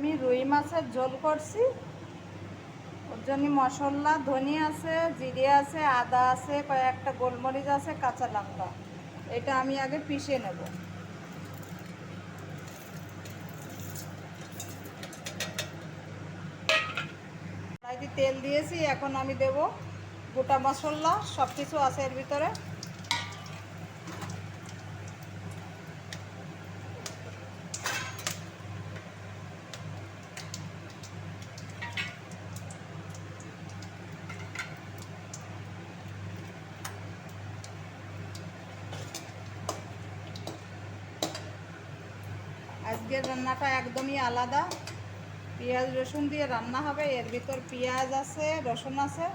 আমি রুই মাছের ঝোল করছি। ওর জন্য মশলা ধনিয়া আছে, জিরে আছে, আদা আছে, কয়েকটা গোলমরিচ আছে, কাঁচা লঙ্কা। এটা আমি আগে পিষে নেব। কড়াইতে তেল দিয়েছি, এখন আমি দেব গোটা মশলা, সব কিছু আছে এর ভিতরে। আজকের রান্নাটা একদমই আলাদা, পেঁয়াজ রসুন দিয়ে রান্না হবে। এর ভিতর পেঁয়াজ আছে, রসুন আছে।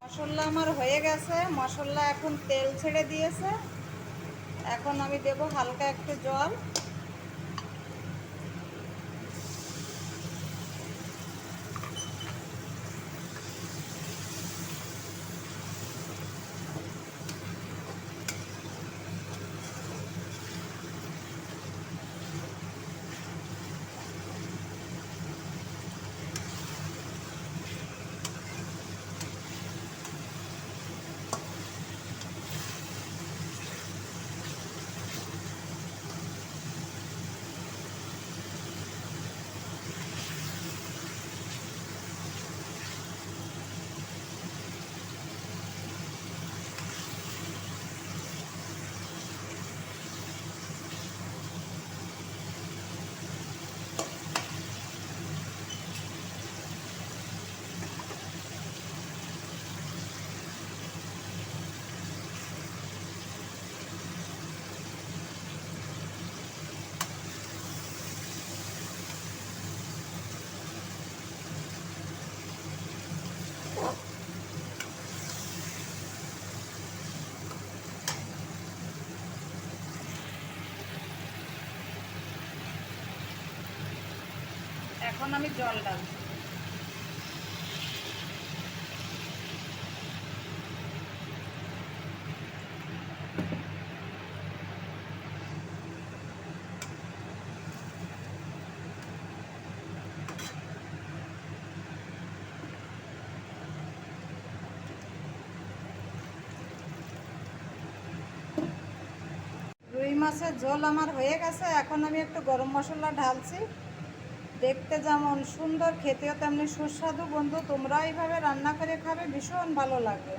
মশলা আমার হয়ে গেছে, মশলা এখন তেল ছেড়ে দিয়েছে। এখন আমি দেব হালকা একটু জল। এখন আমি জল ডালছি। রুই মাছের ঝোল আমার হয়ে গেছে, এখন আমি একটু গরম মশলা ঢালছি। দেখতে যেমন সুন্দর, খেতেও তেমনি সুস্বাদু। বন্ধু, তোমরা এইভাবে রান্না করে খাবে, ভীষণ ভালো লাগবে।